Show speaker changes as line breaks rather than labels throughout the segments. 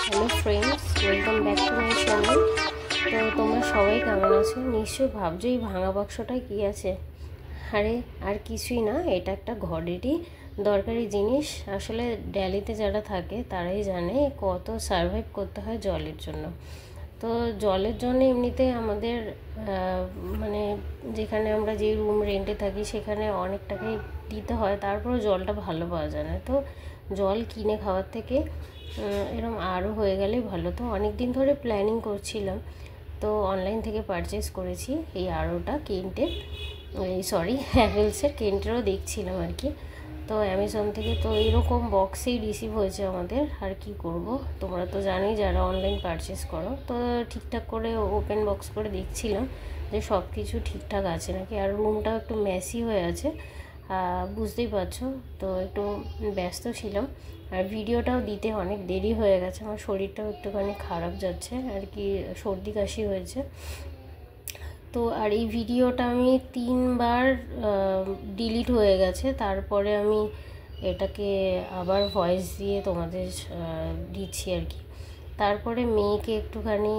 Hello friends, welcome back to my channel. তো তোমরা সবাই কেমন আছো? নিশ্চয়ই ভাবছো এই ভাঙা বাক্সটায় কী আছে। আরে আর কিছুই না, এটা একটা ঘরেরই দরকারি জিনিস। আসলে দিল্লিতে যারা থাকে তারাই জানে কত সারভাইভ করতে হয় জলের জন্য। তো জলের জন্য এমনিতে আমাদের মানে যেখানে আমরা যে রুম রেন্টে থাকি সেখানে অনেক টাকাই দিতে হয়, তারপরেও জলটা ভালো পাওয়া যায় না। তো জল কিনে খাওয়ার থেকে এরকম আরও হয়ে গেলেই ভালো। তো অনেক দিন ধরে প্ল্যানিং করছিলাম, তো অনলাইন থেকে পারচেস করেছি এই আরওটা কেন্টের, হ্যাভেলসের কেন্টেরও দেখছিলাম আর কি। তো অ্যামাজন থেকে তো এরকম বক্সেই রিসিভ হয়েছে আমাদের। আর কি করব, তোমরা তো জানোই যারা অনলাইন পারচেস করো। তো ঠিকঠাক করে ওপেন বক্স করে দেখছিলাম যে সব কিছু ঠিকঠাক আছে নাকি। আর রুমটাও একটু মেসি হয়ে আছে, বুঝতেই পারছো। তো একটু ব্যস্ত ছিলাম, আর ভিডিওটাও দিতে অনেক দেরি হয়ে গেছে। আমার শরীরটাও একটুখানি খারাপ যাচ্ছে আর কি, সর্দি কাশি হয়েছে। তো আর এই ভিডিওটা আমি 3বার ডিলিট হয়ে গেছে, তারপরে আমি এটাকে আবার ভয়েস দিয়ে তোমাদের দিচ্ছি আর কি। তারপরে মেয়েকে একটুখানি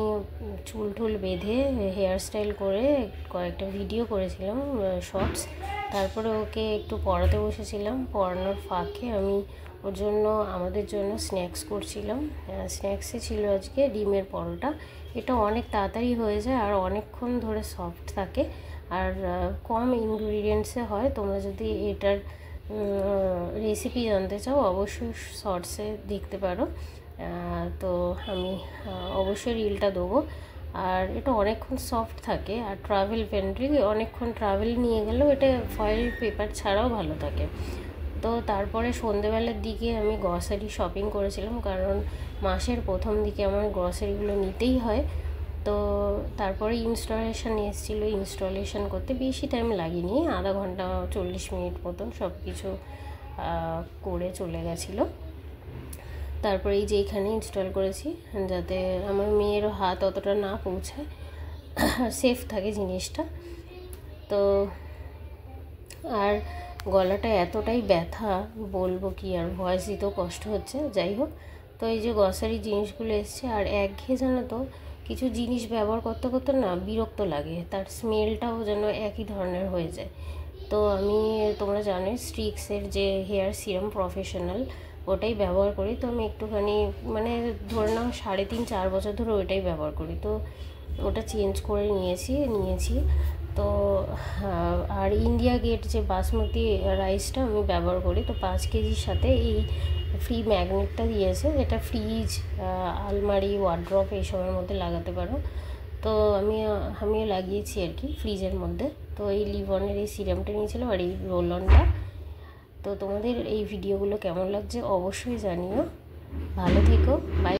চুল টুল বেঁধে হেয়ার স্টাইল করে কয়েকটা ভিডিও করেছিলাম, শর্টস। তারপরে ওকে একটু পড়াতে বসেছিলাম। পড়ানোর ফাঁকে আমি ওর জন্য আমাদের জন্য স্ন্যাক্স করছিলাম। স্ন্যাক্সে ছিল আজকে ডিমের পরোটা। এটা অনেক তাড়াতাড়ি হয়ে যায় আর অনেকক্ষণ ধরে সফট থাকে, আর কম ইনগ্রিডিয়েন্টসে হয়। তোমরা যদি এটার রেসিপি জানতে চাও অবশ্যই শর্টসে দেখতে পারো। তো আমি অবশ্যই রিলটা দেবো। আর এটা অনেকক্ষণ সফট থাকে আর ট্রাভেল ফ্রেন্ডলি, অনেকক্ষণ ট্রাভেল নিয়ে গেলেও এটা ফয়েল পেপার ছাড়াও ভালো থাকে। তো তারপরে সন্ধেবেলার দিকে আমি গ্রসারি শপিং করেছিলাম, কারণ মাসের প্রথম দিকে আমার গ্রসারিগুলো নিতেই হয়। তো তারপরে ইনস্টলেশন এসেছিলো, ইনস্টলেশন করতে বেশি টাইম লাগেনি, আধা ঘন্টা 40 মিনিট মতন সব কিছু করে চলে গেছিলো। তারপরে এই যে এখানে ইনস্টল করেছি যাতে আমার মেয়েরও হাত অতটা না পৌঁছায়, সেফ থাকে জিনিসটা। তো আর গলাটা এতটাই ব্যথা, বলবো কি, আর ভয়েস দিতেও কষ্ট হচ্ছে। যাই হোক, তো এই যে গ্রসারি জিনিসগুলো এসছে, আর একঘেয়ে জানো তো কিছু জিনিস ব্যবহার করতে করতে না বিরক্ত লাগে, তার স্মেলটাও যেন একই ধরনের হয়ে যায়। তো আমি, তোমরা জানোই স্ট্রিক্সের যে হেয়ার সিরাম প্রফেশনাল, ওটাই ব্যবহার করি। তো আমি একটুখানি মানে ধরে নাও 3.5-4 বছর ধরে ওটাই ব্যবহার করি। তো ওটা চেঞ্জ করে নিয়েছি। তো আর ইন্ডিয়া গেট যে বাসমতি রাইসটা আমি ব্যবহার করি। তো 5 কেজির সাথে এই ফ্রি ম্যাগনেটটা দিয়েছে, এটা ফ্রিজ, আলমারি, ওয়ার্ড্রপ এইসবের মধ্যে লাগাতে পারো। তো আমিও লাগিয়েছি আর কি ফ্রিজের মধ্যে। তো এই লিভনের এই সিরামটা নিয়েছিলাম আর এই রোল অনটা। তো তোমাদের এই ভিডিওগুলো কেমন লাগছে অবশ্যই জানিও। ভালো থেকো, বাই।